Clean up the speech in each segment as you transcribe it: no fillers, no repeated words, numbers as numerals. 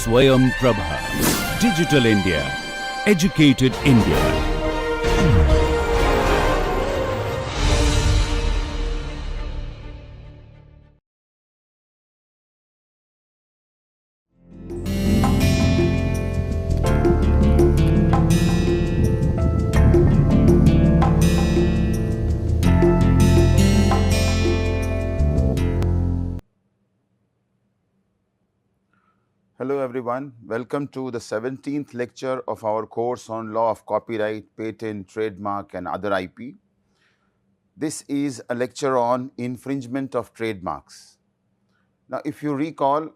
Swayam Prabha. Digital India. Educated India. Hello everyone, welcome to the 17th lecture of our course on law of copyright, patent, trademark and other IP. This is a lecture on infringement of trademarks. Now if you recall,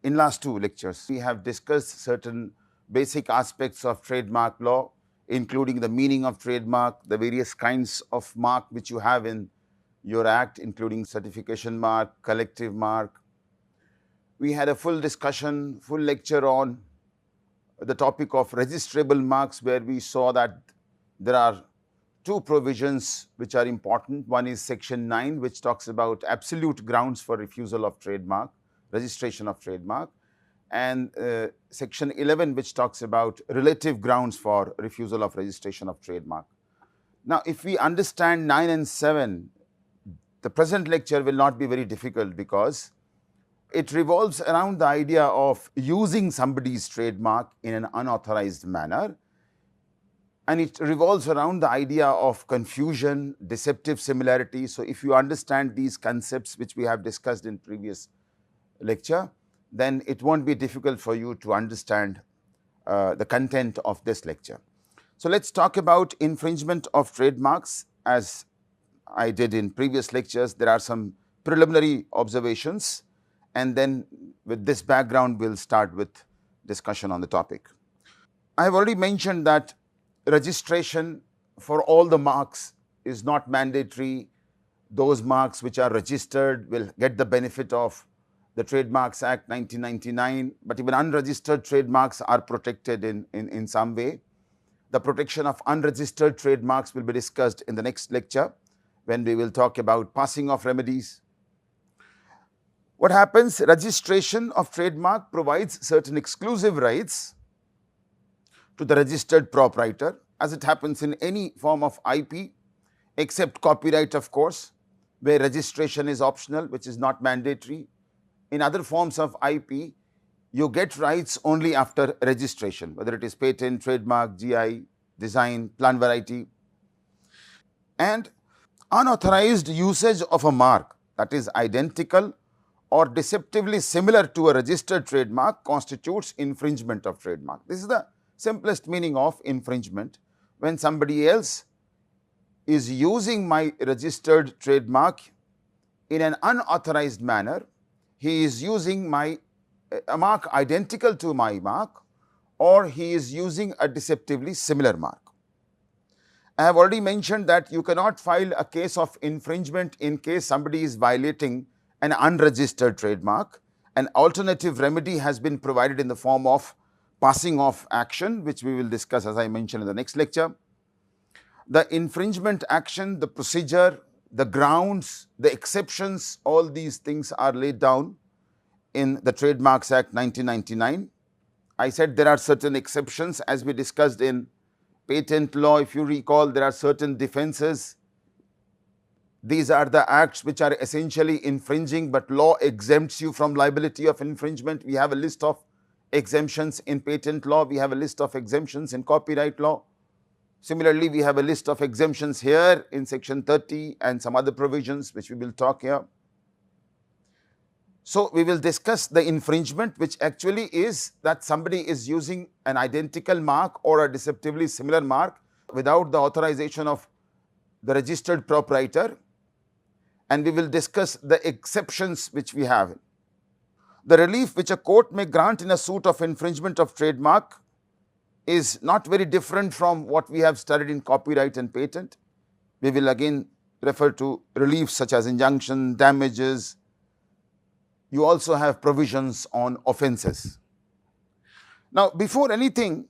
in last two lectures we have discussed certain basic aspects of trademark law, including the meaning of trademark, the various kinds of mark which you have in your act, including certification mark, collective mark. We had a full discussion, full lecture on the topic of registrable marks, where we saw that there are two provisions which are important. One is section 9, which talks about absolute grounds for refusal of trademark, registration of trademark, and section 11, which talks about relative grounds for refusal of registration of trademark. Now, if we understand 9 and 7, the present lecture will not be very difficult, because it revolves around the idea of using somebody's trademark in an unauthorized manner, and it revolves around the idea of confusion, deceptive similarity. So if you understand these concepts which we have discussed in previous lecture, then it won't be difficult for you to understand the content of this lecture. So let's talk about infringement of trademarks. As I did in previous lectures, there are some preliminary observations, and then with this background we will start with discussion on the topic. I have already mentioned that registration for all the marks is not mandatory. Those marks which are registered will get the benefit of the Trademarks Act 1999, but even unregistered trademarks are protected in some way. The protection of unregistered trademarks will be discussed in the next lecture, when we will talk about passing of remedies. What happens? Registration of trademark provides certain exclusive rights to the registered proprietor, as it happens in any form of IP, except copyright, of course, where registration is optional, which is not mandatory. In other forms of IP, you get rights only after registration, whether it is patent, trademark, GI, design, plant variety. And unauthorized usage of a mark that is identical or deceptively similar to a registered trademark constitutes infringement of trademark. This is the simplest meaning of infringement. When somebody else is using my registered trademark in an unauthorized manner, he is using a mark identical to my mark, or he is using a deceptively similar mark. I have already mentioned that you cannot file a case of infringement in case somebody is violating an unregistered trademark. An alternative remedy has been provided in the form of passing off action, which we will discuss, as I mentioned, in the next lecture. The infringement action, the procedure, the grounds, the exceptions, all these things are laid down in the Trademarks Act 1999. I said there are certain exceptions, as we discussed in patent law. If you recall, there are certain defenses. These are the acts which are essentially infringing, but law exempts you from liability of infringement. We have a list of exemptions in patent law. We have a list of exemptions in copyright law. Similarly, we have a list of exemptions here in section 30 and some other provisions which we will talk here. So we will discuss the infringement, which actually is that somebody is using an identical mark or a deceptively similar mark without the authorization of the registered proprietor, and we will discuss the exceptions which we have. The relief which a court may grant in a suit of infringement of trademark is not very different from what we have studied in copyright and patent. We will again refer to reliefs such as injunction, damages. You also have provisions on offences. Now, before anything,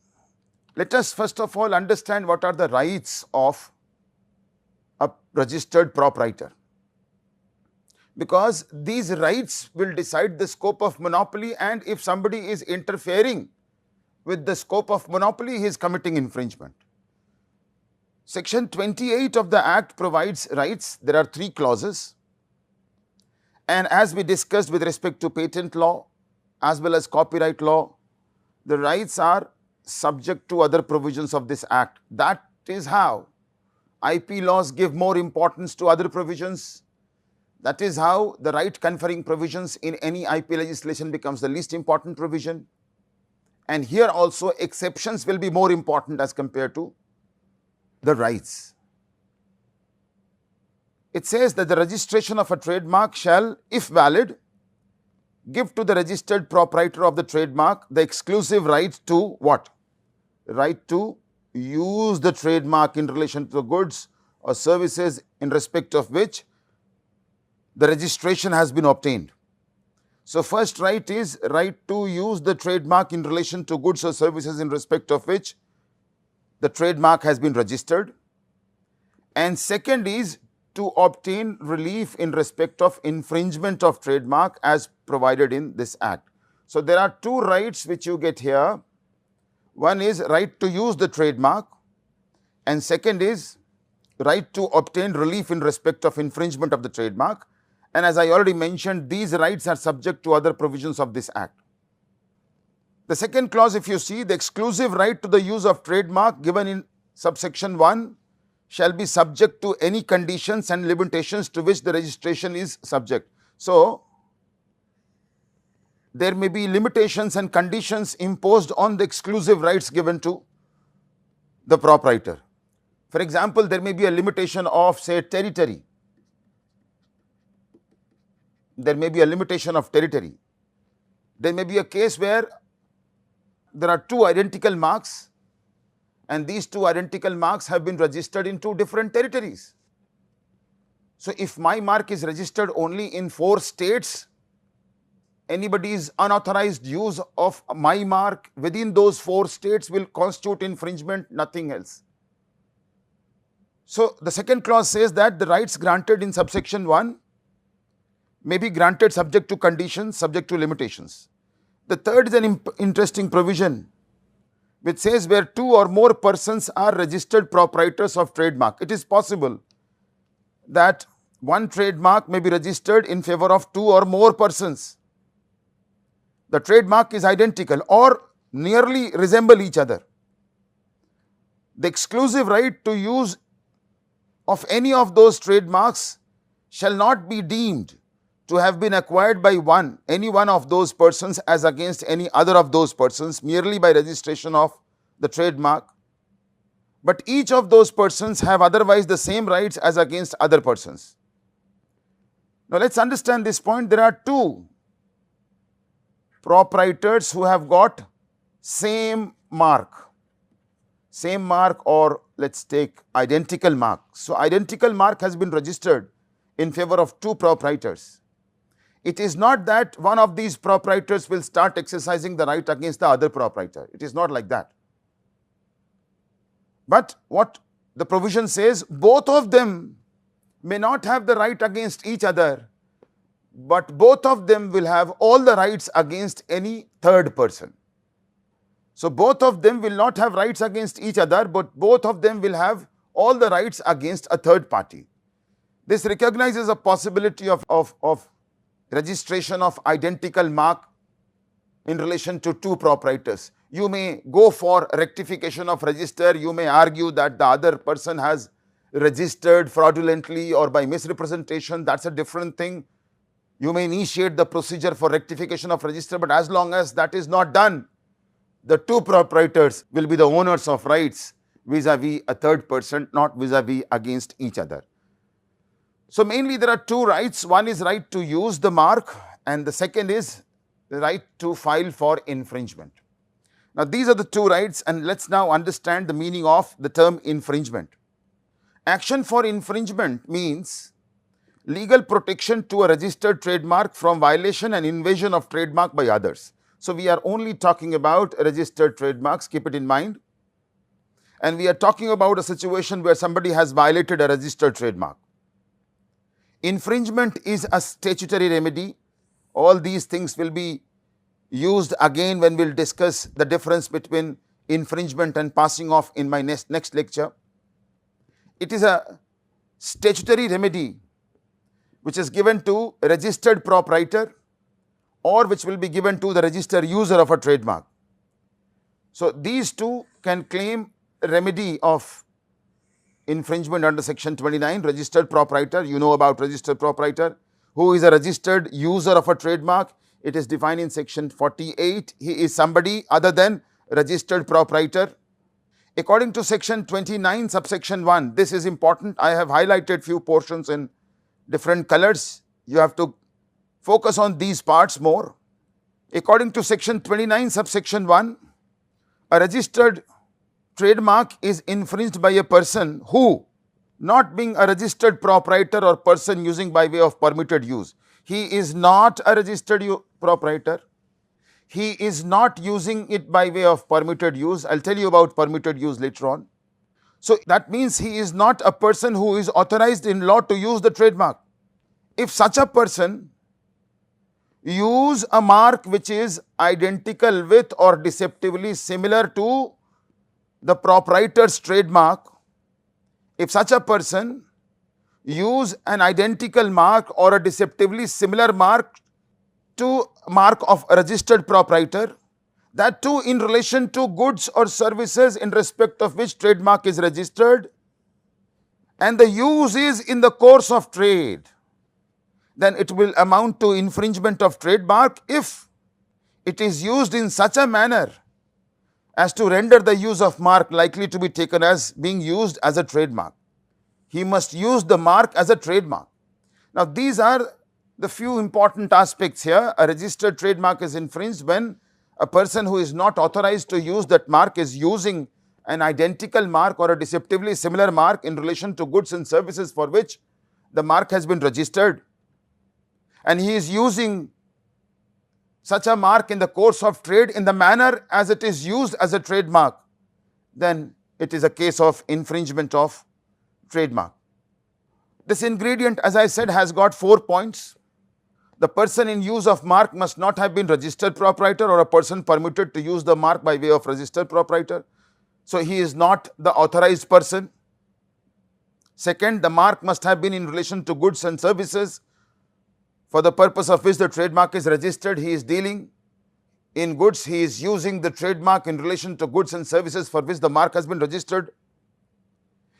let us first of all understand what are the rights of a registered proprietor. because these rights will decide the scope of monopoly, and if somebody is interfering with the scope of monopoly, he is committing infringement. Section 28 of the Act provides rights. There are 3 clauses, and as we discussed with respect to patent law as well as copyright law, the rights are subject to other provisions of this Act. That is how IP laws give more importance to other provisions. That is how the right conferring provisions in any IP legislation becomes the least important provision. And here also exceptions will be more important as compared to the rights. It says that the registration of a trademark shall, if valid, give to the registered proprietor of the trademark the exclusive right to what? Right to use the trademark in relation to the goods or services in respect of which the registration has been obtained. So, first right is right to use the trademark in relation to goods or services in respect of which the trademark has been registered, and second is to obtain relief in respect of infringement of trademark as provided in this Act. So, there are 2 rights which you get here. One is right to use the trademark, and second is right to obtain relief in respect of infringement of the trademark. And as I already mentioned, these rights are subject to other provisions of this Act. The second clause, if you see, the exclusive right to the use of trademark given in subsection 1 shall be subject to any conditions and limitations to which the registration is subject. So, there may be limitations and conditions imposed on the exclusive rights given to the proprietor. For example, there may be a limitation of, say, territory. There may be a limitation of territory. There may be a case where there are 2 identical marks, and these 2 identical marks have been registered in 2 different territories. So, if my mark is registered only in 4 states, anybody's unauthorized use of my mark within those 4 states will constitute infringement, nothing else. So, the second clause says that the rights granted in subsection 1 may be granted subject to conditions, subject to limitations. The third is an interesting provision which says where 2 or more persons are registered proprietors of trademark. It is possible that one trademark may be registered in favor of 2 or more persons. The trademark is identical or nearly resemble each other. The exclusive right to use of any of those trademarks shall not be deemed to have been acquired by any one of those persons as against any other of those persons merely by registration of the trademark, but each of those persons have otherwise the same rights as against other persons. Now, let us understand this point. There are 2 proprietors who have got same mark or let us take identical mark. So, identical mark has been registered in favor of 2 proprietors. It is not that one of these proprietors will start exercising the right against the other proprietor. It is not like that. But what the provision says, both of them may not have the right against each other, but both of them will have all the rights against any third person. So, both of them will not have rights against each other, but both of them will have all the rights against a third party. This recognizes a possibility of registration of identical mark in relation to 2 proprietors. You may go for rectification of register. You may argue that the other person has registered fraudulently or by misrepresentation. That's a different thing. You may initiate the procedure for rectification of register, but as long as that is not done, the 2 proprietors will be the owners of rights vis-a-vis a third person, not vis-a-vis against each other. So, mainly there are 2 rights. One is right to use the mark, and the second is the right to file for infringement. Now, these are the 2 rights, and let us now understand the meaning of the term infringement. Action for infringement means legal protection to a registered trademark from violation and invasion of trademark by others. So, we are only talking about registered trademarks, keep it in mind, and we are talking about a situation where somebody has violated a registered trademark. Infringement is a statutory remedy. All these things will be used again when we will discuss the difference between infringement and passing off in my next lecture. It is a statutory remedy which is given to a registered proprietor or which will be given to the registered user of a trademark. So, these two can claim a remedy of infringement under section 29. Registered proprietor, you know about registered proprietor. Who is a registered user of a trademark? It is defined in section 48. He is somebody other than registered proprietor. According to section 29 subsection 1, this is important. I have highlighted few portions in different colors. You have to focus on these parts more. According to section 29 subsection 1, a registered trademark is infringed by a person who, not being a registered proprietor or person using by way of permitted use. He is not a registered proprietor. He is not using it by way of permitted use. I'll tell you about permitted use later on. So, that means he is not a person who is authorized in law to use the trademark. If such a person use a mark which is identical with or deceptively similar to the proprietor's trademark, if such a person use an identical mark or a deceptively similar mark to mark of a registered proprietor, that too in relation to goods or services in respect of which trademark is registered, and the use is in the course of trade, then it will amount to infringement of trademark if it is used in such a manner as to render the use of mark likely to be taken as being used as a trademark. He must use the mark as a trademark. Now, these are the few important aspects here. A registered trademark is infringed when a person who is not authorized to use that mark is using an identical mark or a deceptively similar mark in relation to goods and services for which the mark has been registered, and he is using such a mark in the course of trade in the manner as it is used as a trademark, then it is a case of infringement of trademark. This ingredient, as I said, has got 4 points. The person in use of mark must not have been registered proprietor or a person permitted to use the mark by way of registered proprietor. So, he is not the authorized person. Second, the mark must have been in relation to goods and services for the purpose of which the trademark is registered. He is dealing in goods. He is using the trademark in relation to goods and services for which the mark has been registered.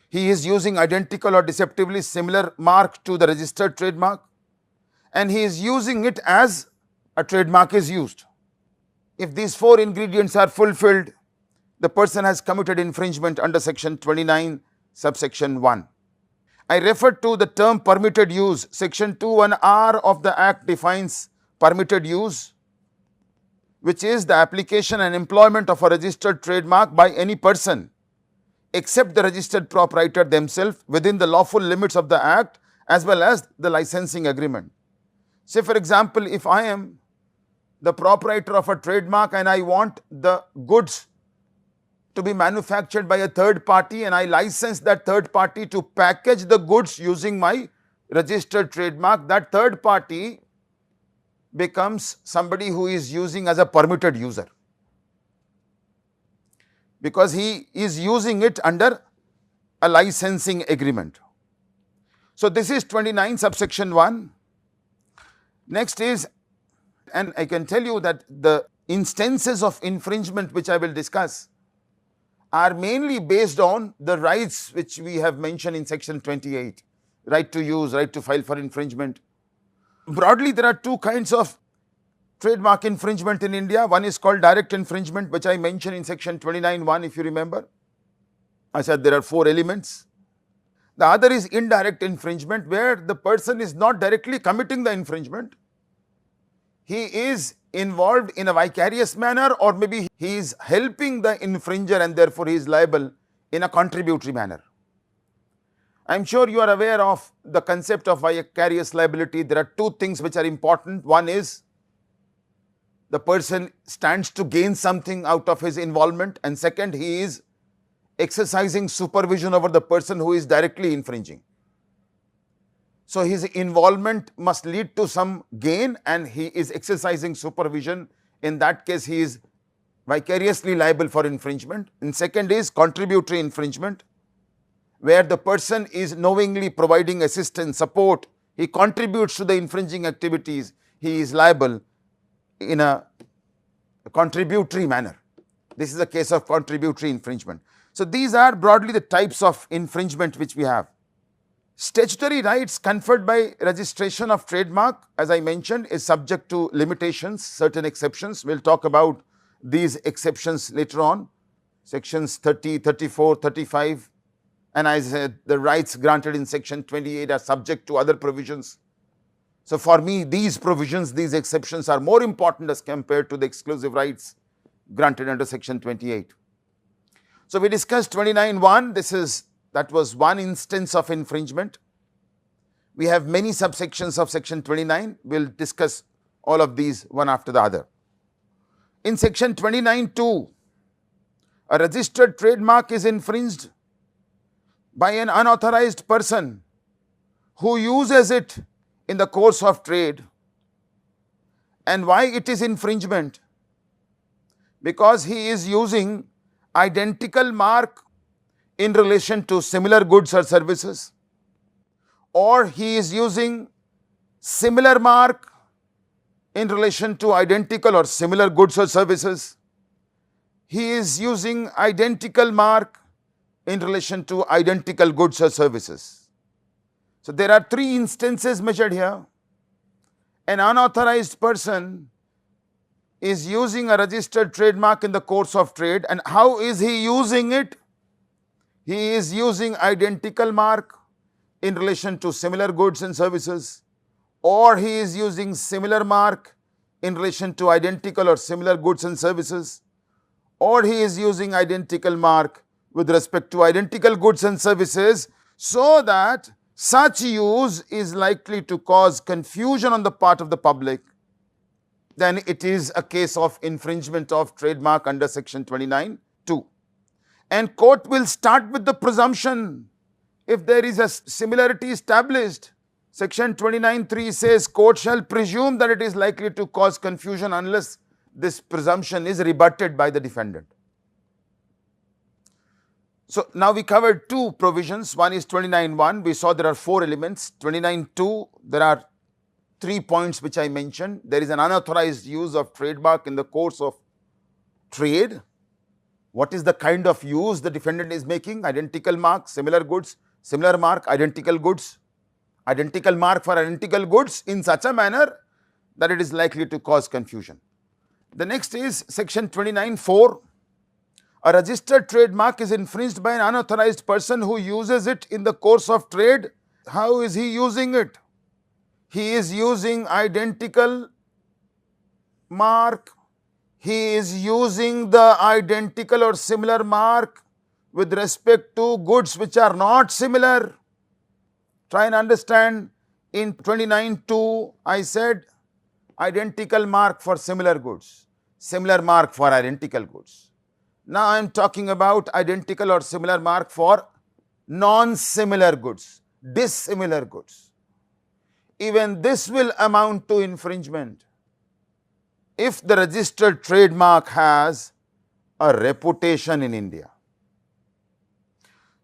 He is using identical or deceptively similar mark to the registered trademark, and he is using it as a trademark is used. If these 4 ingredients are fulfilled, the person has committed infringement under section 29 subsection 1. I refer to the term permitted use. Section 2(1)(r) of the Act defines permitted use, which is the application and employment of a registered trademark by any person except the registered proprietor themselves within the lawful limits of the Act as well as the licensing agreement. Say, for example, if I am the proprietor of a trademark and I want the goods to be manufactured by a third party and I license that third party to package the goods using my registered trademark, that third party becomes somebody who is using as a permitted user, because he is using it under a licensing agreement. So, this is 29 subsection 1. Next is, and I can tell you that the instances of infringement which I will discuss are mainly based on the rights which we have mentioned in section 28, right to use, right to file for infringement. Broadly, there are 2 kinds of trademark infringement in India. One is called direct infringement, which I mentioned in section 29(1), if you remember. I said there are 4 elements. The other is indirect infringement, where the person is not directly committing the infringement. He is involved in a vicarious manner, or maybe he is helping the infringer and therefore he is liable in a contributory manner. I am sure you are aware of the concept of vicarious liability. There are 2 things which are important. One is the person stands to gain something out of his involvement, and second, he is exercising supervision over the person who is directly infringing. So, his involvement must lead to some gain and he is exercising supervision. In that case, he is vicariously liable for infringement. And second is contributory infringement, where the person is knowingly providing assistance, support, he contributes to the infringing activities, he is liable in a contributory manner. This is a case of contributory infringement. So, these are broadly the types of infringement which we have. Statutory rights conferred by registration of trademark, as I mentioned, is subject to limitations, certain exceptions. We will talk about these exceptions later on, sections 30, 34, 35, and I said the rights granted in section 28 are subject to other provisions. So, for me these provisions, these exceptions are more important as compared to the exclusive rights granted under section 28. So, we discussed 29(1), that was one instance of infringement. We have many subsections of section 29, we will discuss all of these one after the other. In section 29(2), a registered trademark is infringed by an unauthorized person who uses it in the course of trade. And why it is infringement? Because he is using identical mark in relation to similar goods or services, or he is using similar mark in relation to identical or similar goods or services. He is using identical mark in relation to identical goods or services. So, there are three instances measured here. An unauthorized person is using a registered trademark in the course of trade, and how is he using it? He is using identical mark in relation to similar goods and services, or he is using similar mark in relation to identical or similar goods and services, or he is using identical mark with respect to identical goods and services, so that such use is likely to cause confusion on the part of the public, then it is a case of infringement of trademark under section 29(2). And court will start with the presumption if there is a similarity established. Section 29(3) says court shall presume that it is likely to cause confusion unless this presumption is rebutted by the defendant. So, now we covered two provisions. One is 29(1), we saw there are four elements. 29(2), there are 3 points which I mentioned. There is an unauthorized use of trademark in the course of trade. What is the kind of use the defendant is making? Identical mark, similar goods, similar mark, identical goods, identical mark for identical goods in such a manner that it is likely to cause confusion. The next is section 29(4). A registered trademark is infringed by an unauthorized person who uses it in the course of trade. How is he using it? He is using identical mark. He is using the identical or similar mark with respect to goods which are not similar. Try and understand. In 29(2), I said identical mark for similar goods, similar mark for identical goods. Now, I am talking about identical or similar mark for non-similar goods, dissimilar goods. Even this will amount to infringement if the registered trademark has a reputation in India.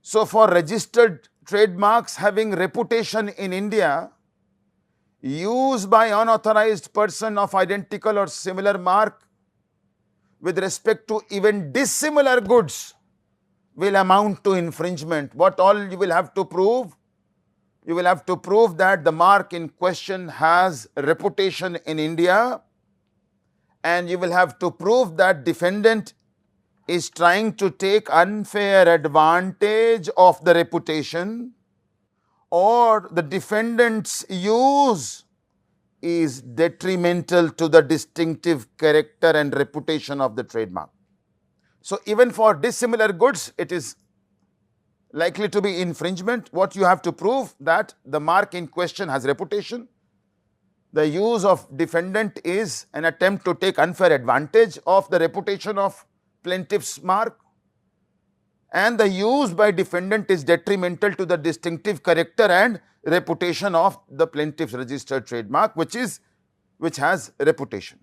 So, for registered trademarks having reputation in India, use by unauthorized person of identical or similar mark with respect to even dissimilar goods will amount to infringement. What all you will have to prove? You will have to prove that the mark in question has reputation in India, and you will have to prove that defendant is trying to take unfair advantage of the reputation, or the defendant's use is detrimental to the distinctive character and reputation of the trademark. So, even for dissimilar goods, it is likely to be infringement. What you have to prove? That the mark in question has reputation, the use of defendant is an attempt to take unfair advantage of the reputation of plaintiff's mark, and the use by defendant is detrimental to the distinctive character and reputation of the plaintiff's registered trademark, which has reputation.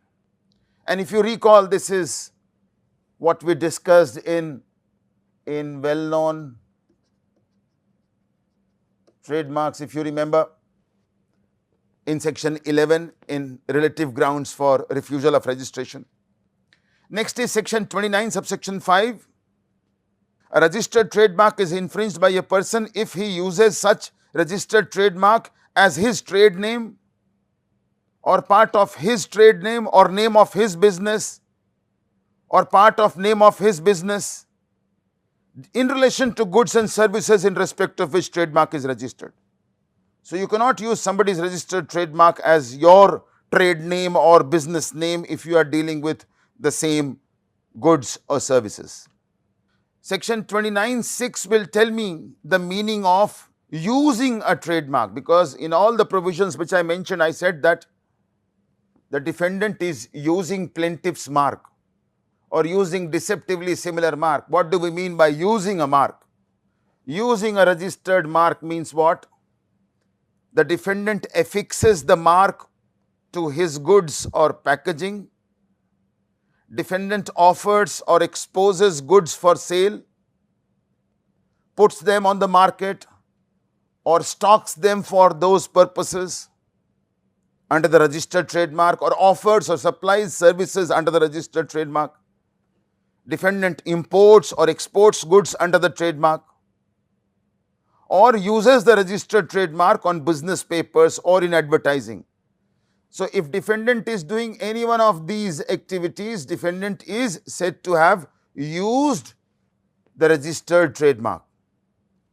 And if you recall, this is what we discussed in well-known trademarks, if you remember, in section 11 in relative grounds for refusal of registration. Next is section 29 subsection 5. A registered trademark is infringed by a person if he uses such registered trademark as his trade name or part of his trade name or name of his business or part of name of his business in relation to goods and services in respect of which trademark is registered. So you cannot use somebody's registered trademark as your trade name or business name if you are dealing with the same goods or services. Section 29(6) will tell me the meaning of using a trademark, because in all the provisions which I mentioned, I said that the defendant is using plaintiff's mark or using deceptively similar mark. What do we mean by using a mark? Using a registered mark means what? The defendant affixes the mark to his goods or packaging. Defendant offers or exposes goods for sale, puts them on the market or stocks them for those purposes under the registered trademark, or offers or supplies services under the registered trademark. Defendant imports or exports goods under the trademark, or uses the registered trademark on business papers or in advertising. So if defendant is doing any one of these activities, defendant is said to have used the registered trademark,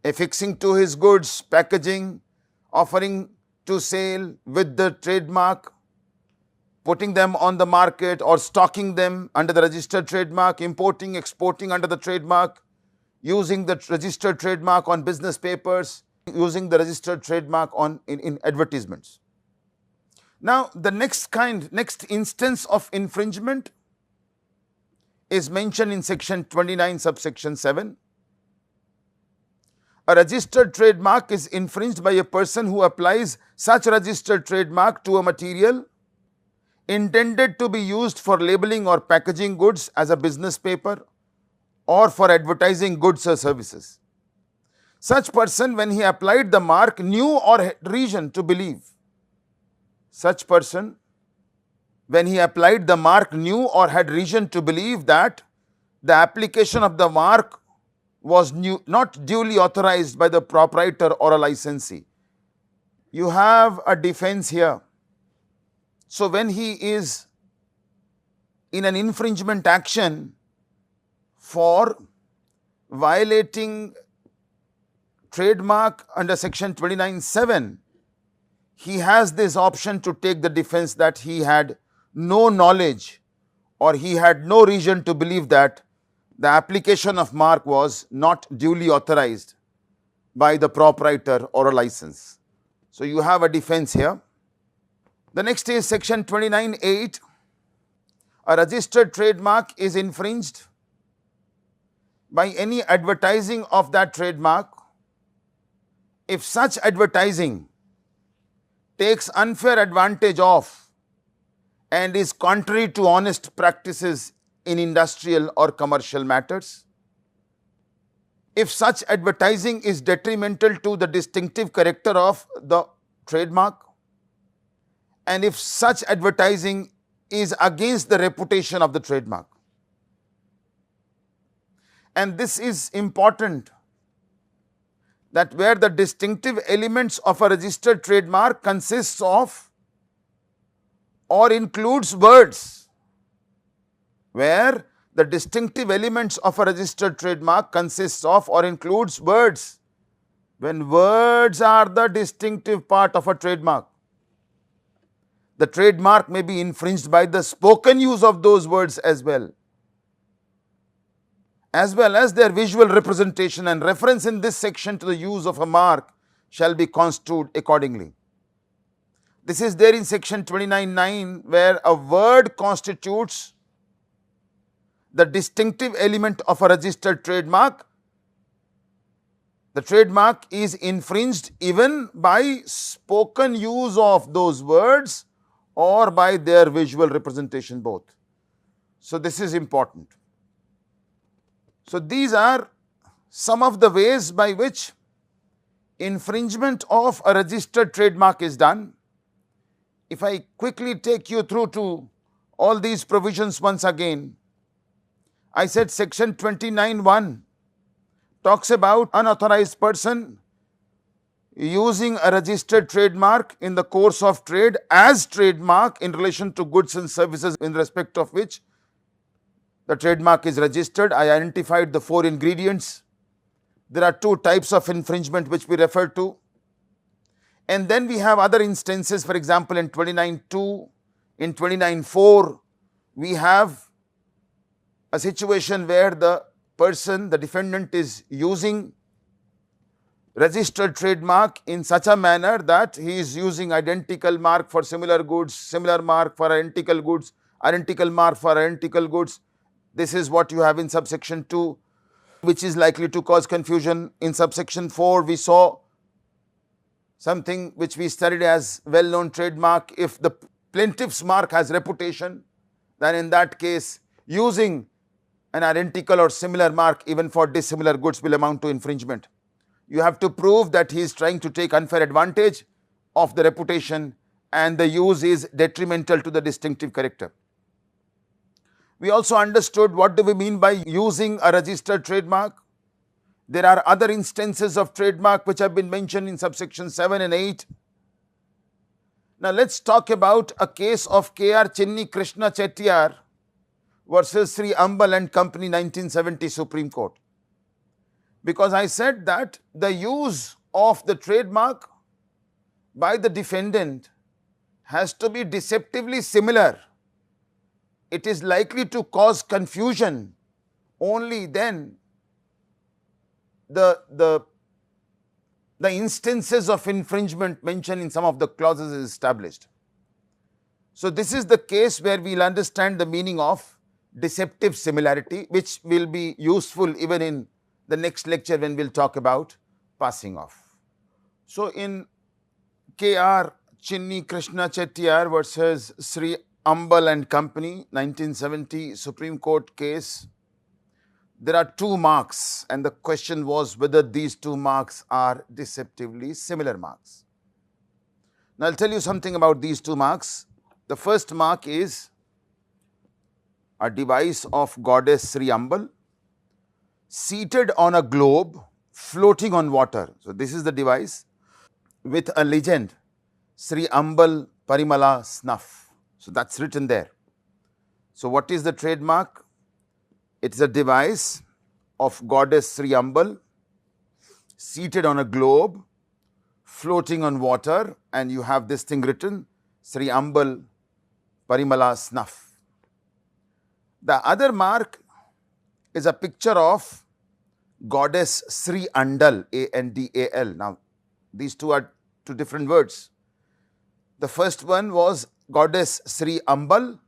affixing to his goods, packaging, offering to sale with the trademark, putting them on the market or stocking them under the registered trademark, importing, exporting under the trademark, using the registered trademark on business papers, using the registered trademark in advertisements. Now, the next instance of infringement is mentioned in section 29 subsection 7. A registered trademark is infringed by a person who applies such registered trademark to a material intended to be used for labeling or packaging goods as a business paper or for advertising goods or services. Such person, when he applied the mark, knew or had reason to believe. Such person, when he applied the mark, knew or had reason to believe that the application of the mark was not duly authorized by the proprietor or a licensee. You have a defense here. So when he is in an infringement action for violating trademark under section 29(7), he has this option to take the defense that he had no knowledge or he had no reason to believe that the application of mark was not duly authorized by the proprietor or a license. So you have a defense here. The next is section 29(8). A registered trademark is infringed by any advertising of that trademark if such advertising takes unfair advantage of and is contrary to honest practices in industrial or commercial matters, if such advertising is detrimental to the distinctive character of the trademark, and if such advertising is against the reputation of the trademark. And this is important, that where the distinctive elements of a registered trademark consists of or includes words, where the distinctive elements of a registered trademark consists of or includes words, when words are the distinctive part of a trademark, the trademark may be infringed by the spoken use of those words as well as their visual representation, and reference in this section to the use of a mark shall be construed accordingly. This is there in section 29(9), where a word constitutes the distinctive element of a registered trademark the trademark is infringed even by spoken use of those words or by their visual representation both. So, this is important. So, these are some of the ways by which infringement of a registered trademark is done. If I quickly take you through to all these provisions once again, I said section 29(1) talks about unauthorized person using a registered trademark in the course of trade as trademark in relation to goods and services in respect of which the trademark is registered. I identified the 4 ingredients. There are 2 types of infringement which we refer to. And then we have other instances, for example, in 29(2), in 29(4), we have a situation where the person, the defendant, is using registered trademark in such a manner that he is using identical mark for similar goods, similar mark for identical goods, identical mark for identical goods. This is what you have in subsection 2, which is likely to cause confusion. In subsection 4, we saw something which we studied as well-known trademark. If the plaintiff's mark has reputation, then in that case, using an identical or similar mark even for dissimilar goods will amount to infringement. You have to prove that he is trying to take unfair advantage of the reputation and the use is detrimental to the distinctive character. We also understood what do we mean by using a registered trademark. There are other instances of trademark which have been mentioned in subsection 7 and 8. Now let's talk about a case of K.R. Chinni Krishna Chettiar versus Sri Ambal and Company, 1970 Supreme Court. Because I said that the use of the trademark by the defendant has to be deceptively similar. It is likely to cause confusion only then the instances of infringement mentioned in some of the clauses is established. So this is the case where we will understand the meaning of deceptive similarity, which will be useful even in the next lecture when we will talk about passing off. So in K.R. Chinni Krishna Chettiar versus Sri Ambal and Company, 1970 Supreme Court case, there are 2 marks and the question was whether these 2 marks are deceptively similar marks. Now I will tell you something about these 2 marks. The first mark is a device of goddess Sri Ambal seated on a globe floating on water. So this is the device with a legend, Sri Ambal Parimala Snuff. So that's written there. So what is the trademark? It's a device of goddess Sri Ambal seated on a globe floating on water, and you have this thing written, Sri Ambal Parimala Snuff. The other mark is a picture of goddess Sri Andal, A-N-D-A-L. Now these 2 are 2 different words. The first one was goddess Sri Ambal.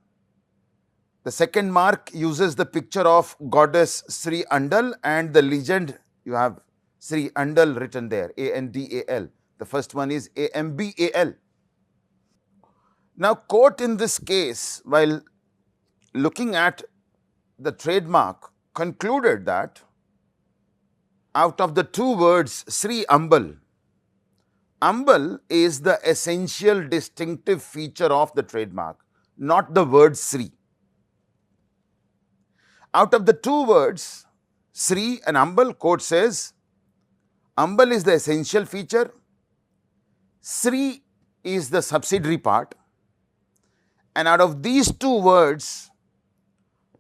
The second mark uses the picture of goddess Sri Andal and the legend, you have Sri Andal written there, A-N-D-A-L. The first one is A-M-B-A-L. Now court in this case, while looking at the trademark, concluded that out of the 2 words Sri Ambal, Ambal is the essential distinctive feature of the trademark, not the word Sri. Out of the 2 words, Sri and Ambal, court says, Ambal is the essential feature, Sri is the subsidiary part, and out of these 2 words,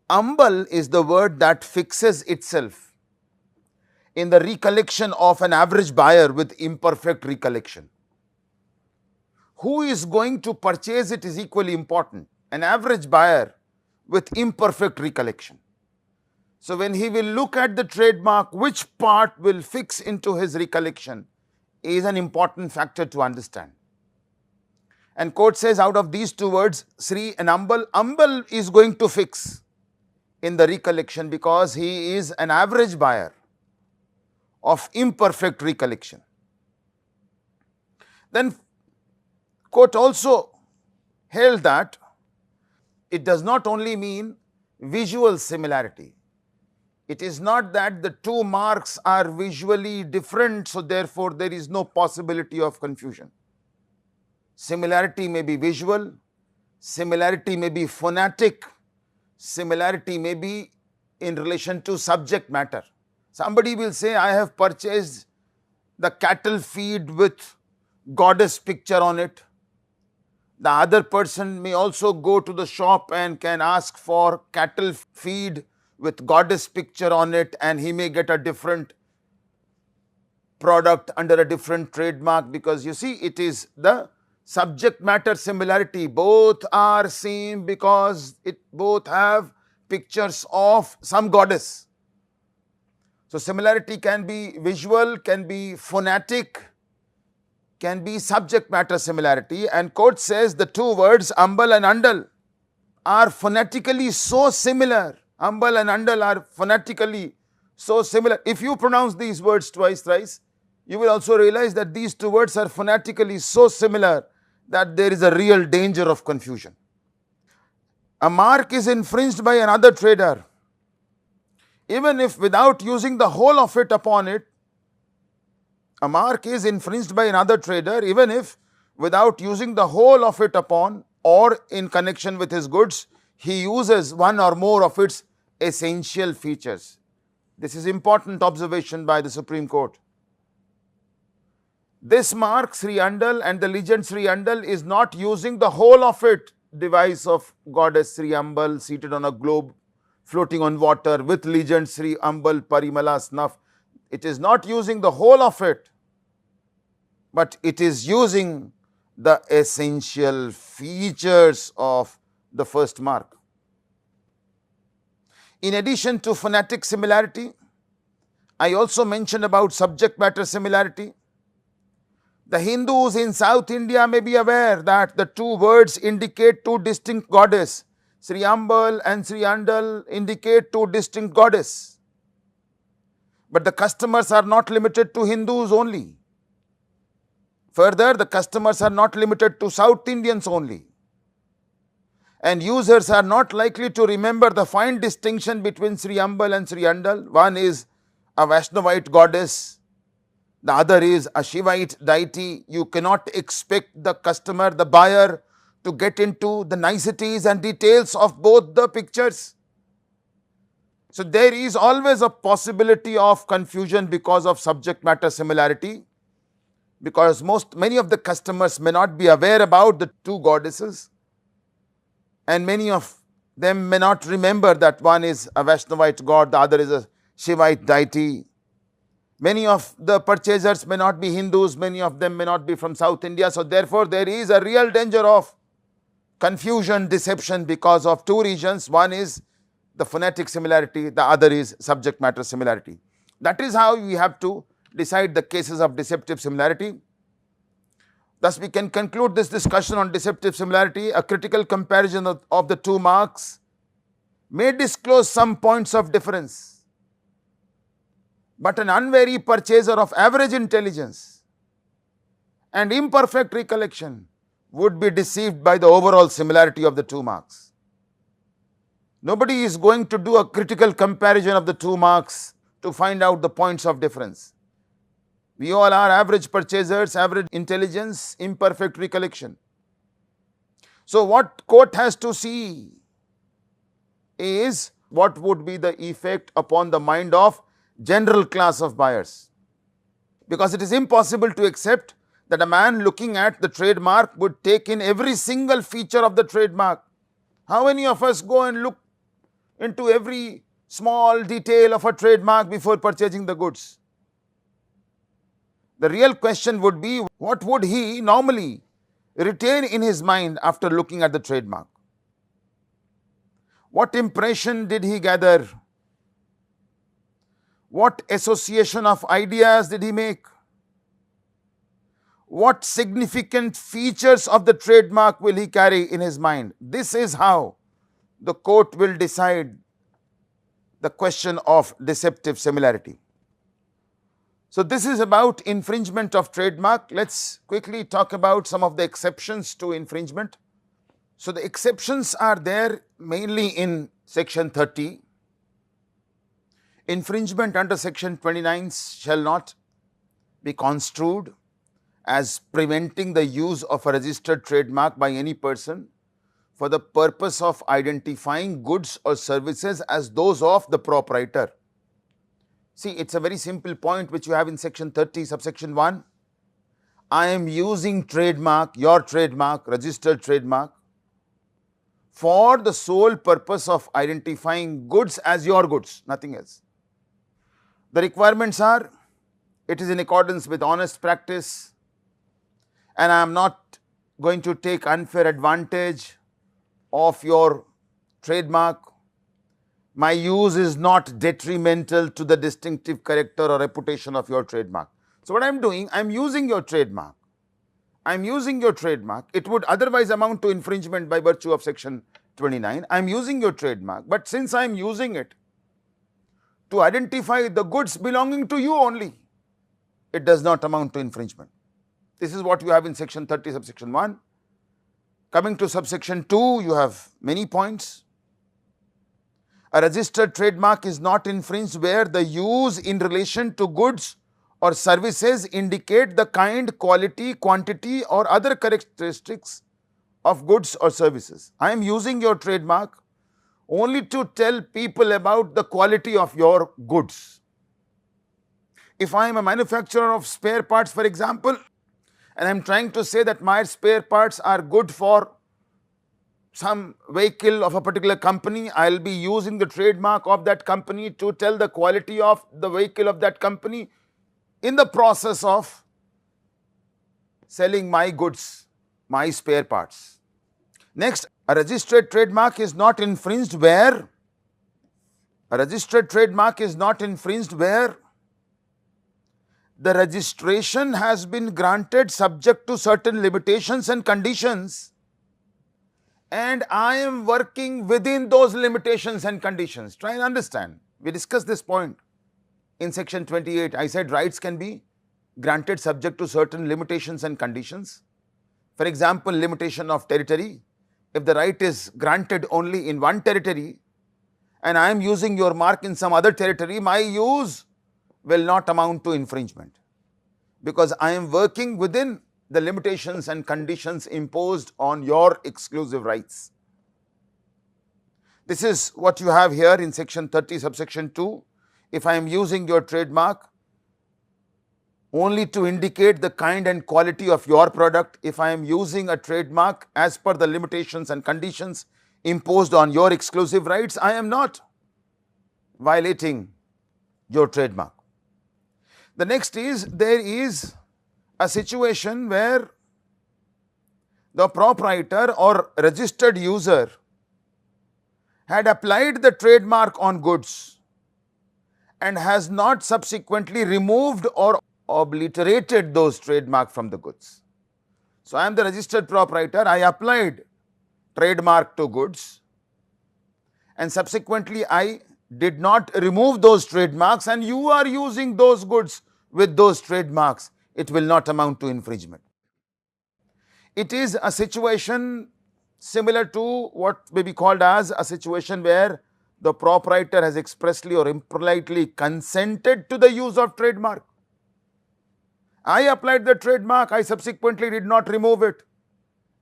Ambal is the word that fixes itself in the recollection of an average buyer with imperfect recollection. Who is going to purchase it is equally important, an average buyer with imperfect recollection. So when he will look at the trademark, which part will fix into his recollection is an important factor to understand. And court says out of these 2 words, Sri and Ambal, Ambal is going to fix in the recollection because he is an average buyer of imperfect recollection. Then court also held that it does not only mean visual similarity. It is not that the two marks are visually different, so therefore there is no possibility of confusion. Similarity may be visual, similarity may be phonetic, similarity may be in relation to subject matter. Somebody will say, I have purchased the cattle feed with goddess picture on it. The other person may also go to the shop and can ask for cattle feed with goddess picture on it, and he may get a different product under a different trademark, because you see, it is the subject matter similarity. Both are same because it both have pictures of some goddess. So similarity can be visual, can be phonetic, can be subject matter similarity, and court says the two words umbel and undal are phonetically so similar. Umbel and undal are phonetically so similar. If you pronounce these words twice, thrice, you will also realize that these two words are phonetically so similar that there is a real danger of confusion. A mark is infringed by another trader, even if without using the whole of it upon it. A mark is infringed by another trader even if without using the whole of it upon or in connection with his goods, he uses one or more of its essential features. This is important observation by the Supreme Court. This mark Sri Andal and the legend Sri Andal is not using the whole of it, device of goddess Sri Ambal seated on a globe floating on water with legend Sri Ambal Parimala snuff. It is not using the whole of it, but it is using the essential features of the first mark. In addition to phonetic similarity, I also mentioned about subject matter similarity. The Hindus in South India may be aware that the two words indicate two distinct goddesses. Sri Ambal and Sri Andal indicate two distinct goddesses. But the customers are not limited to Hindus only. Further, the customers are not limited to South Indians only. And users are not likely to remember the fine distinction between Sri Ambal and Sri Andal. One is a Vaishnavite goddess, the other is a Shivite deity. You cannot expect the customer, the buyer, to get into the niceties and details of both the pictures. So there is always a possibility of confusion because of subject matter similarity, because many of the customers may not be aware about the two goddesses, and many of them may not remember that one is a Vaishnavite god, the other is a Shivite deity. Many of the purchasers may not be Hindus, many of them may not be from South India. So therefore, there is a real danger of confusion, deception because of two reasons. One is the phonetic similarity, the other is subject matter similarity. That is how we have to decide the cases of deceptive similarity. Thus, we can conclude this discussion on deceptive similarity. A critical comparison of the two marks may disclose some points of difference, but an unwary purchaser of average intelligence and imperfect recollection would be deceived by the overall similarity of the two marks. Nobody is going to do a critical comparison of the two marks to find out the points of difference. We all are average purchasers, average intelligence, imperfect recollection. So what court has to see is what would be the effect upon the mind of general class of buyers. Because it is impossible to accept that a man looking at the trademark would take in every single feature of the trademark. How many of us go and look into every small detail of a trademark before purchasing the goods? The real question would be, what would he normally retain in his mind after looking at the trademark? What impression did he gather? What association of ideas did he make? What significant features of the trademark will he carry in his mind? This is how the court will decide the question of deceptive similarity. So this is about infringement of trademark. Let's quickly talk about some of the exceptions to infringement. So the exceptions are there mainly in section 30. Infringement under section 29 shall not be construed as preventing the use of a registered trademark by any person for the purpose of identifying goods or services as those of the proprietor. See, it's a very simple point which you have in section 30, subsection 1. I am using trademark, your trademark, registered trademark, for the sole purpose of identifying goods as your goods, nothing else. The requirements are, it is in accordance with honest practice, and I am not going to take unfair advantage of your trademark. My use is not detrimental to the distinctive character or reputation of your trademark. So what I am doing, I am using your trademark. I am using your trademark. It would otherwise amount to infringement by virtue of section 29. I am using your trademark, but since I am using it to identify the goods belonging to you only, it does not amount to infringement. This is what you have in section 30, subsection 1. Coming to subsection 2, you have many points. A registered trademark is not infringed where the use in relation to goods or services indicate the kind, quality, quantity or other characteristics of goods or services. I am using your trademark only to tell people about the quality of your goods. If I am a manufacturer of spare parts, for example, and I am trying to say that my spare parts are good for some vehicle of a particular company, I will be using the trademark of that company to tell the quality of the vehicle of that company in the process of selling my goods, my spare parts. Next, a registered trademark is not infringed where the registration has been granted subject to certain limitations and conditions, and I am working within those limitations and conditions. Try and understand. We discussed this point in section 28. I said rights can be granted subject to certain limitations and conditions. For example, limitation of territory. If the right is granted only in one territory and I am using your mark in some other territory, my use will not amount to infringement because I am working within the limitations and conditions imposed on your exclusive rights. This is what you have here in section 30, subsection 2. If I am using your trademark only to indicate the kind and quality of your product, if I am using a trademark as per the limitations and conditions imposed on your exclusive rights, I am not violating your trademark. The next is, there is a situation where the proprietor or registered user had applied the trademark on goods and has not subsequently removed or obliterated those trademark from the goods. So I am the registered proprietor, I applied trademark to goods and subsequently I did not remove those trademarks and you are using those goods with those trademarks. It will not amount to infringement. It is a situation similar to what may be called as a situation where the proprietor has expressly or impolitely consented to the use of trademark. I applied the trademark, I subsequently did not remove it,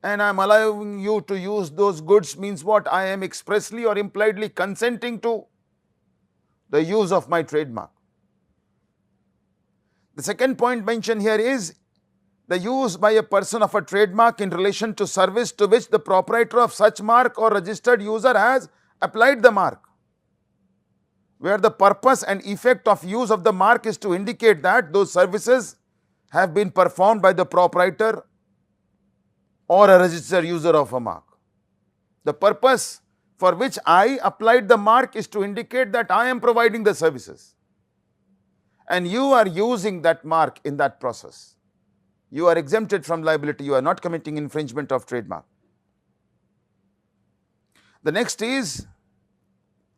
and I am allowing you to use those goods means what? I am expressly or impliedly consenting to the use of my trademark. The second point mentioned here is the use by a person of a trademark in relation to service to which the proprietor of such mark or registered user has applied the mark, where the purpose and effect of use of the mark is to indicate that those services have been performed by the proprietor or a registered user of a mark. The purpose for which I applied the mark is to indicate that I am providing the services and you are using that mark in that process. You are exempted from liability, you are not committing infringement of trademark. The next is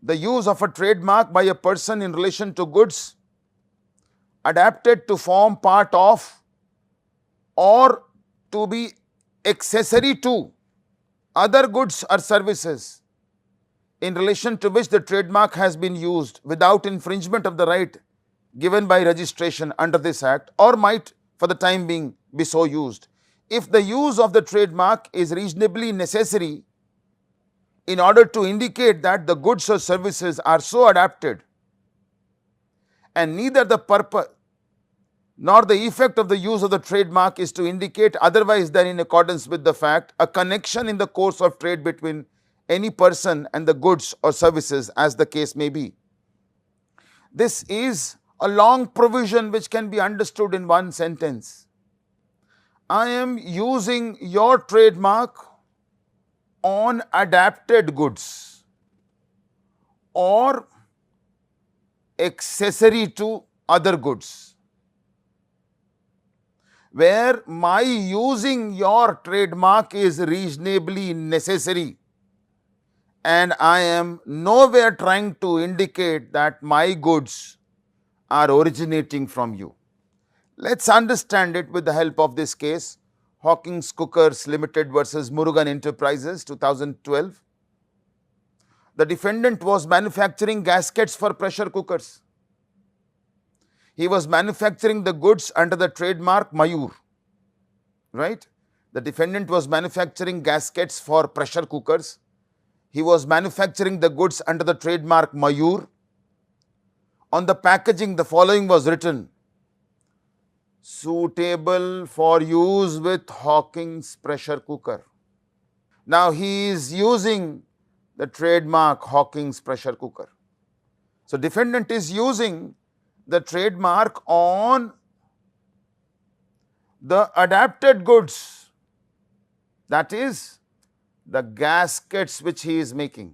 the use of a trademark by a person in relation to goods adapted to form part of or to be accessory to other goods or services in relation to which the trademark has been used without infringement of the right given by registration under this act, or might for the time being be so used, if the use of the trademark is reasonably necessary in order to indicate that the goods or services are so adapted and neither the purpose nor the effect of the use of the trademark is to indicate otherwise than in accordance with the fact a connection in the course of trade between any person and the goods or services, as the case may be. This is a long provision which can be understood in one sentence. I am using your trademark on adapted goods or accessory to other goods, where my using your trademark is reasonably necessary and I am nowhere trying to indicate that my goods are originating from you. Let's understand it with the help of this case, Hawkins Cookers Limited versus Murugan Enterprises, 2012. The defendant was manufacturing gaskets for pressure cookers. He was manufacturing the goods under the trademark Mayur, right? The defendant was manufacturing gaskets for pressure cookers. He was manufacturing the goods under the trademark Mayur. On the packaging, the following was written: suitable for use with Hawkins pressure cooker. Now he is using the trademark Hawkins pressure cooker. So defendant is using the trademark on the adapted goods, that is the gaskets which he is making.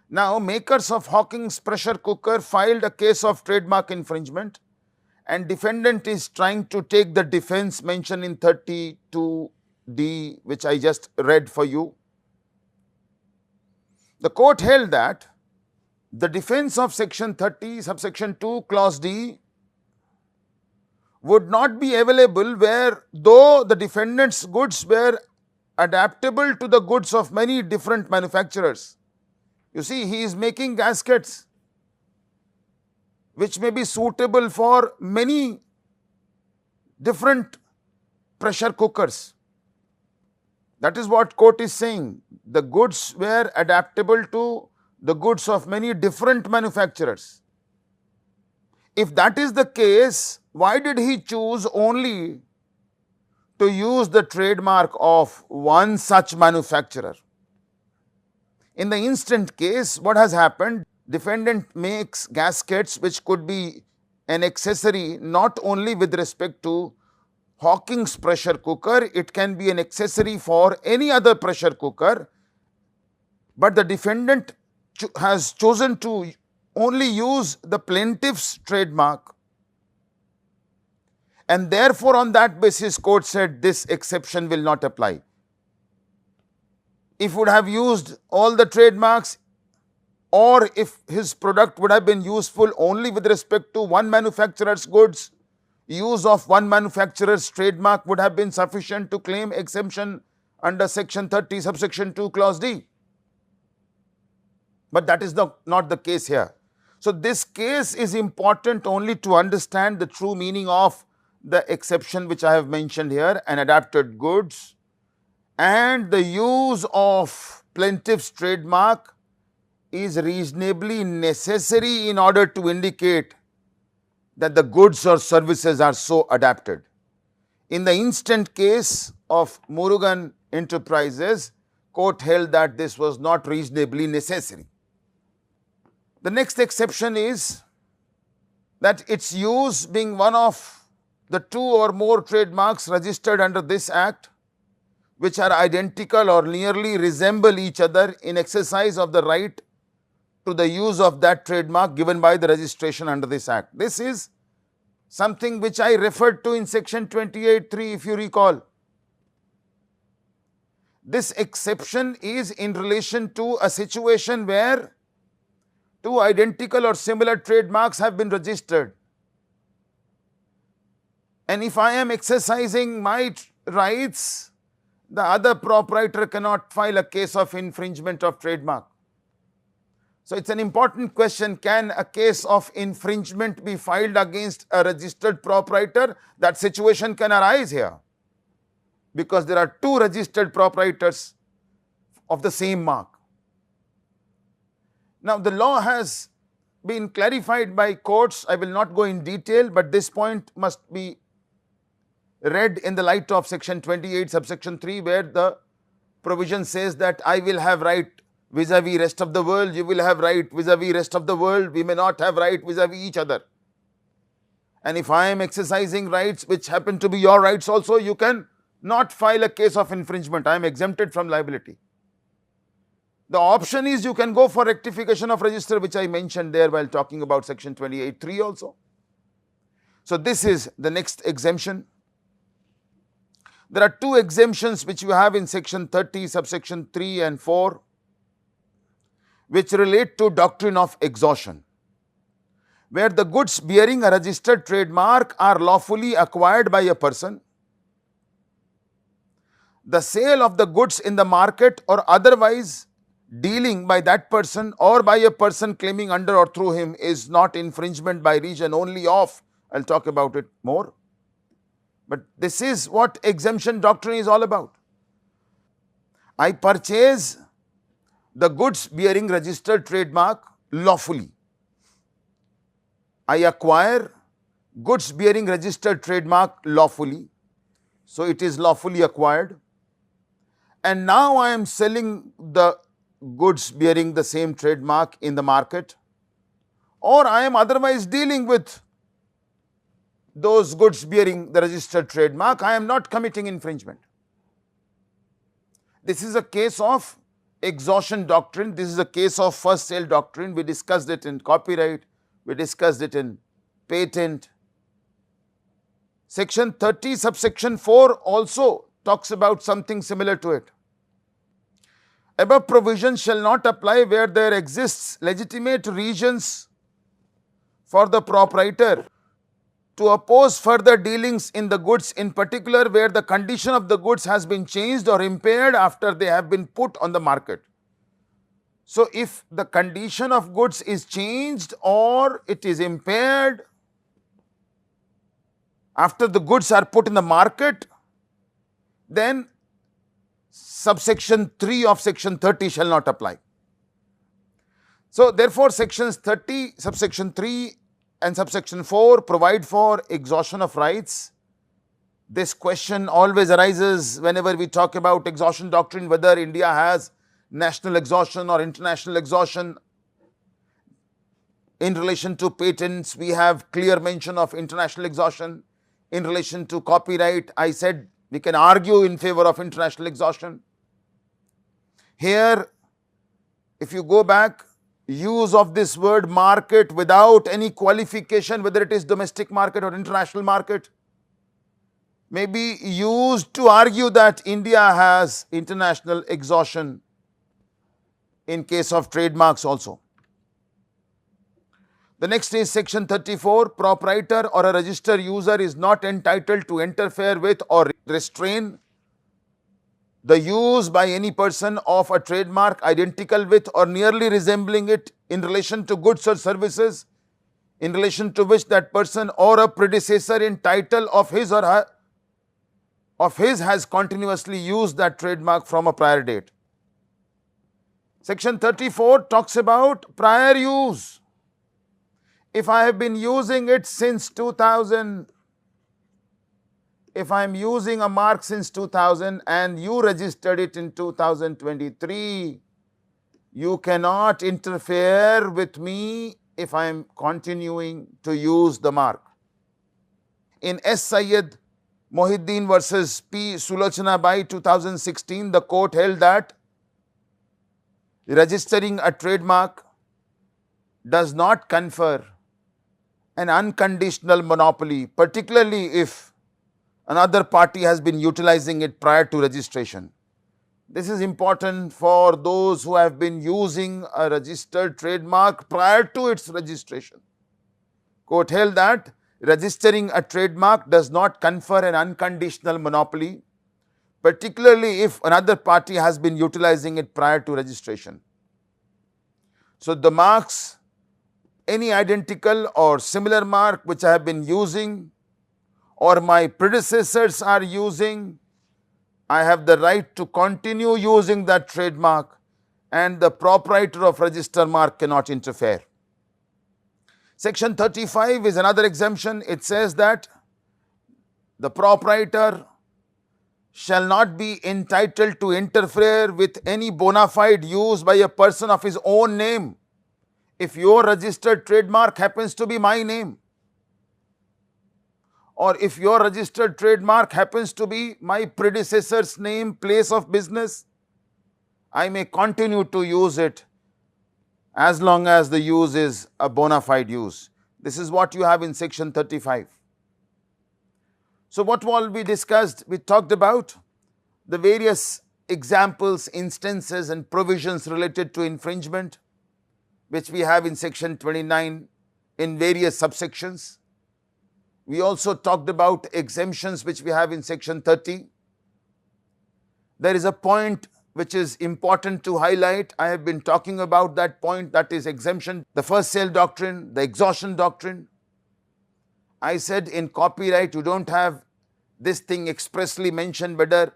Now makers of Hawkins pressure cooker filed a case of trademark infringement, and defendant is trying to take the defense mentioned in 32D, which I just read for you. The court held that the defense of section 30 subsection 2 clause D would not be available where, though the defendant's goods were adaptable to the goods of many different manufacturers. You see, he is making gaskets which may be suitable for many different pressure cookers. That is what court is saying. The goods were adaptable to the goods of many different manufacturers. If that is the case, why did he choose only to use the trademark of one such manufacturer? In the instant case, what has happened? Defendant makes gaskets which could be an accessory not only with respect to Hawkins pressure cooker, it can be an accessory for any other pressure cooker, but the defendant has chosen to only use the plaintiff's trademark, and therefore on that basis court said this exception will not apply. If would have used all the trademarks, or if his product would have been useful only with respect to one manufacturer's goods, use of one manufacturer's trademark would have been sufficient to claim exemption under section 30 subsection 2 clause D. But that is not the case here. So this case is important only to understand the true meaning of the exception which I have mentioned here, an adapted goods, and the use of plaintiff's trademark is reasonably necessary in order to indicate that the goods or services are so adapted. In the instant case of Murugan Enterprises, court held that this was not reasonably necessary. The next exception is that its use being one of the two or more trademarks registered under this act, which are identical or nearly resemble each other in exercise of the right to the use of that trademark given by the registration under this act. This is something which I referred to in section 28(3), if you recall. This exception is in relation to a situation where two identical or similar trademarks have been registered And if I am exercising my rights, the other proprietor cannot file a case of infringement of trademark. So it's an important question, can a case of infringement be filed against a registered proprietor? That situation can arise here, because there are two registered proprietors of the same mark. Now the law has been clarified by courts. I will not go in detail, but this point must be read in the light of section 28 subsection 3, where the provision says that I will have right vis-a-vis rest of the world, you will have right vis-a-vis rest of the world, we may not have right vis-a-vis each other. And if I am exercising rights which happen to be your rights also, you can not file a case of infringement. I am exempted from liability. The option is you can go for rectification of register, which I mentioned there while talking about section 28(3) also. So this is the next exemption. There are two exemptions which you have in section 30 subsection 3 and 4, which relate to doctrine of exhaustion, where the goods bearing a registered trademark are lawfully acquired by a person. The sale of the goods in the market or otherwise dealing by that person or by a person claiming under or through him is not infringement by reason only of, I'll talk about it more. But this is what exemption doctrine is all about. I purchase the goods bearing registered trademark lawfully. I acquire goods bearing registered trademark lawfully. So it is lawfully acquired. And now I am selling the goods bearing the same trademark in the market, or I am otherwise dealing with those goods bearing the registered trademark, I am not committing infringement. This is a case of exhaustion doctrine. This is a case of first sale doctrine. We discussed it in copyright, we discussed it in patent. Section 30 subsection 4 also talks about something similar to it. Above provisions shall not apply where there exists legitimate reasons for the proprietor to oppose further dealings in the goods, in particular where the condition of the goods has been changed or impaired after they have been put on the market. So if the condition of goods is changed or it is impaired after the goods are put in the market, then subsection 3 of section 30 shall not apply. So therefore sections 30 subsection 3 and subsection 4 provide for exhaustion of rights. This question always arises whenever we talk about exhaustion doctrine, whether India has national exhaustion or international exhaustion. In relation to patents, we have clear mention of international exhaustion. In relation to copyright, I said we can argue in favor of international exhaustion. Here, if you go back, use of this word market without any qualification, whether it is domestic market or international market, may be used to argue that India has international exhaustion in case of trademarks also. The next is section 34, proprietor or a registered user is not entitled to interfere with or restrain the use by any person of a trademark identical with or nearly resembling it in relation to goods or services in relation to which that person or a predecessor in title of his or her has continuously used that trademark from a prior date. Section 34 talks about prior use. If I have been using it since 2000, if I am using a mark since 2000 and you registered it in 2023, you cannot interfere with me if I am continuing to use the mark. In S. Syed Mohiddin versus P. Sulochana Bai 2016, the court held that registering a trademark does not confer an unconditional monopoly, particularly if another party has been utilizing it prior to registration. This is important for those who have been using a registered trademark prior to its registration. Court held that registering a trademark does not confer an unconditional monopoly, particularly if another party has been utilizing it prior to registration. So, the marks, any identical or similar mark which I have been using or my predecessors are using, I have the right to continue using that trademark, and the proprietor of register mark cannot interfere. Section 35 is another exemption. It says that the proprietor shall not be entitled to interfere with any bona fide use by a person of his own name if your registered trademark happens to be my name, or if your registered trademark happens to be my predecessor's name, place of business, I may continue to use it as long as the use is a bona fide use. This is what you have in section 35. So, what all we discussed? We talked about the various examples, instances and provisions related to infringement, which we have in section 29 in various subsections. We also talked about exemptions which we have in section 30. There is a point which is important to highlight. I have been talking about that point, that is exemption, the first sale doctrine, the exhaustion doctrine. I said in copyright you don't have this thing expressly mentioned whether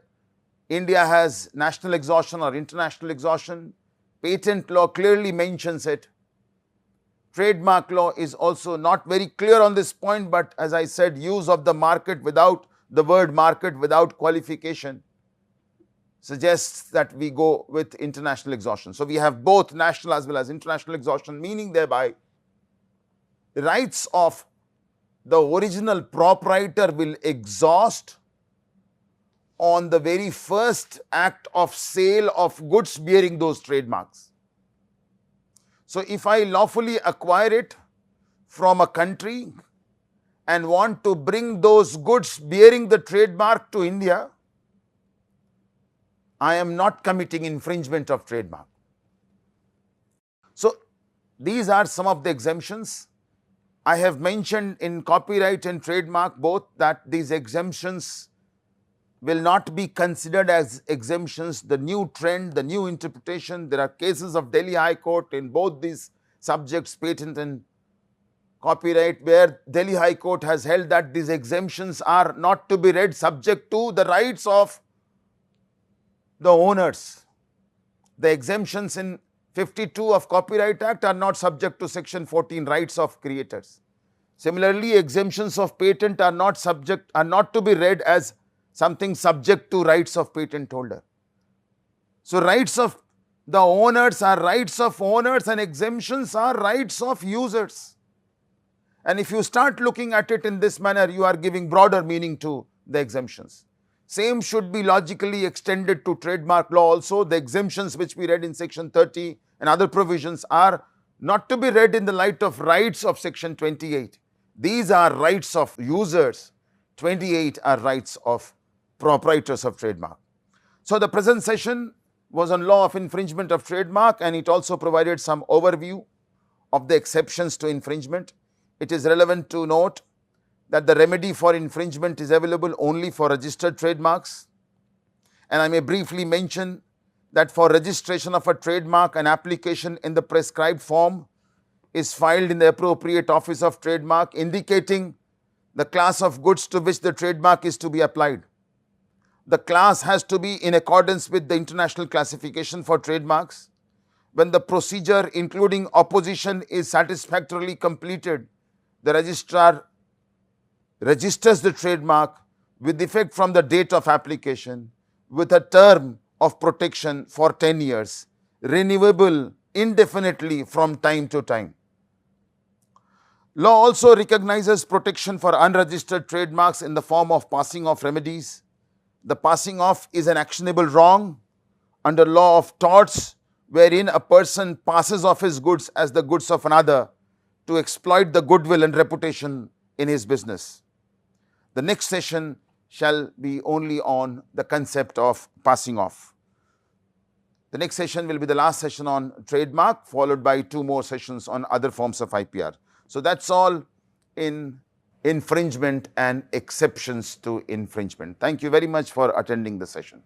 India has national exhaustion or international exhaustion. Patent law clearly mentions it. Trademark law is also not very clear on this point, but as I said, use of the market without the word market without qualification suggests that we go with international exhaustion. So, we have both national as well as international exhaustion, meaning thereby the rights of the original proprietor will exhaust on the very first act of sale of goods bearing those trademarks. So, if I lawfully acquire it from a country and want to bring those goods bearing the trademark to India, I am not committing infringement of trademark. So, these are some of the exemptions. I have mentioned in copyright and trademark both that these exemptions will not be considered as exemptions. The new trend, the new interpretation, there are cases of Delhi High Court in both these subjects, patent and copyright, where Delhi High Court has held that these exemptions are not to be read subject to the rights of the owners. The exemptions in 52 of Copyright Act are not subject to section 14, rights of creators. Similarly, exemptions of patent are not to be read as something subject to rights of patent holder. So, rights of the owners are rights of owners and exemptions are rights of users. And if you start looking at it in this manner, you are giving broader meaning to the exemptions. Same should be logically extended to trademark law also. The exemptions which we read in section 30 and other provisions are not to be read in the light of rights of section 28. These are rights of users, 28 are rights of proprietors of trademark. So, the present session was on law of infringement of trademark, and it also provided some overview of the exceptions to infringement. It is relevant to note that the remedy for infringement is available only for registered trademarks, and I may briefly mention that for registration of a trademark, an application in the prescribed form is filed in the appropriate office of trademark indicating the class of goods to which the trademark is to be applied. The class has to be in accordance with the international classification for trademarks. When the procedure including opposition is satisfactorily completed, the registrar registers the trademark with effect from the date of application with a term of protection for 10 years, renewable indefinitely from time to time. Law also recognizes protection for unregistered trademarks in the form of passing off remedies. The passing off is an actionable wrong under law of torts, wherein a person passes off his goods as the goods of another to exploit the goodwill and reputation in his business. The next session shall be only on the concept of passing off. The next session will be the last session on trademark, followed by 2 more sessions on other forms of IPR. So, that's all in infringement and exceptions to infringement. Thank you very much for attending the session.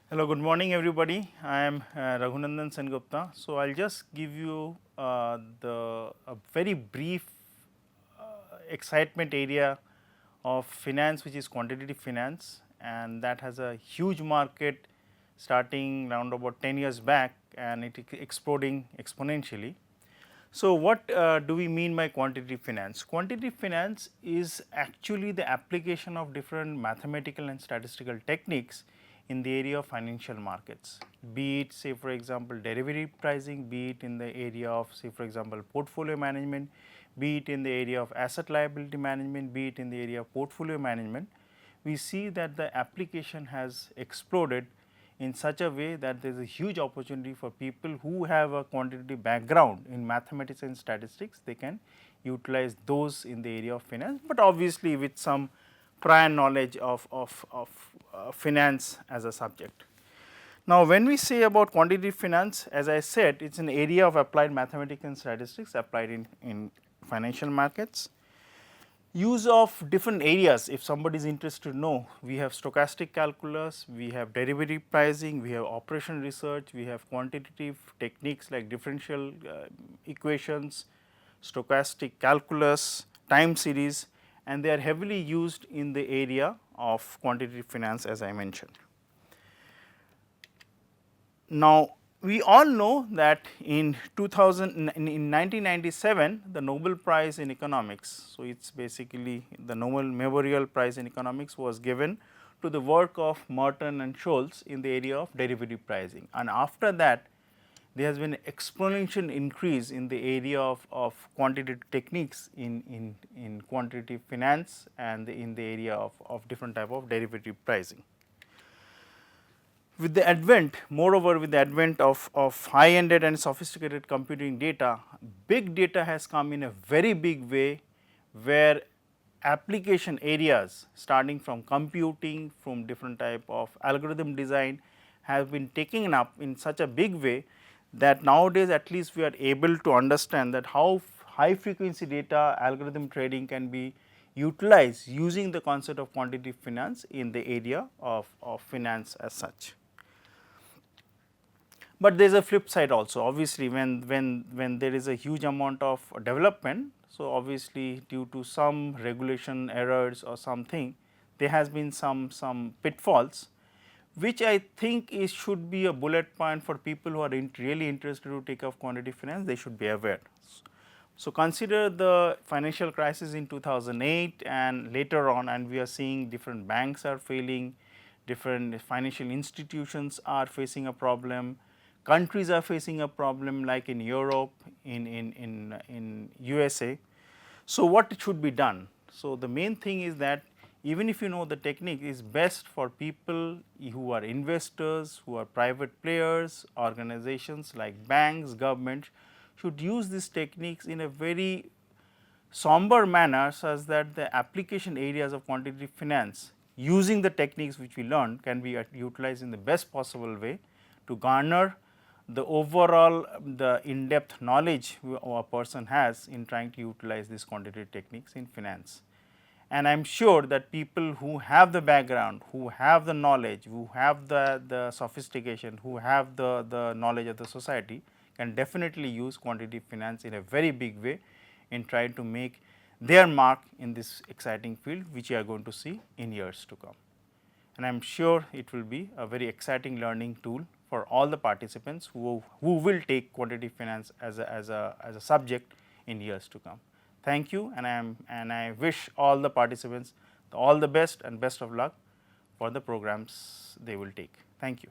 Hello, good morning everybody. I am Raghunandan Sengupta. So, I will just give you a very brief excitement area of finance, which is quantitative finance, and that has a huge market starting around about 10 years back, and it is exploding exponentially. So, what do we mean by quantitative finance? Quantitative finance is actually the application of different mathematical and statistical techniques in the area of financial markets, be it say for example derivative pricing, be it in the area of say for example portfolio management, be it in the area of asset liability management, be it in the area of portfolio management. We see that the application has exploded in such a way that there is a huge opportunity for people who have a quantitative background in mathematics and statistics. They can utilize those in the area of finance, but obviously with some prior knowledge of finance as a subject. Now, when we say about quantitative finance, as I said, it is an area of applied mathematics and statistics applied in financial markets. Use of different areas, if somebody is interested to know, we have stochastic calculus, we have derivative pricing, we have operation research, we have quantitative techniques like differential equations, stochastic calculus, time series, and they are heavily used in the area of quantitative finance as I mentioned. Now, we all know that in 1997 the Nobel Prize in Economics, so it is basically the Nobel Memorial Prize in Economics was given to the work of Merton and Scholz in the area of derivative pricing, and after that there has been exponential increase in the area of quantitative techniques in quantitative finance and in the area of different type of derivative pricing. With the advent, moreover with the advent of high-ended and sophisticated computing data, big data has come in a very big way, where application areas starting from computing, from different type of algorithm design have been taken up in such a big way that nowadays at least we are able to understand that how high frequency data algorithm trading can be utilized using the concept of quantitative finance in the area of finance as such. But there is a flip side also, obviously when there is a huge amount of development. So, obviously due to some regulation errors or something, there has been some pitfalls, which I think is should be a bullet point for people who are really interested to take up quantitative finance. They should be aware. So, consider the financial crisis in 2008 and later on, and we are seeing different banks are failing, different financial institutions are facing a problem, countries are facing a problem like in Europe, in USA. So, what should be done? So, the main thing is that even if you know the technique, is best for people who are investors, who are private players, organizations like banks, governments should use these techniques in a very somber manner, such that the application areas of quantitative finance using the techniques which we learned can be utilized in the best possible way to garner the overall the in-depth knowledge a person has in trying to utilize these quantitative techniques in finance. And I am sure that people who have the background, who have the knowledge, who have the sophistication, who have the knowledge of the society can definitely use quantitative finance in a very big way in trying to make their mark in this exciting field, which you are going to see in years to come. And I am sure it will be a very exciting learning tool for all the participants who will take quantitative finance as a subject in years to come. Thank you, and I wish all the participants All the best and best of luck for the programs they will take. Thank you.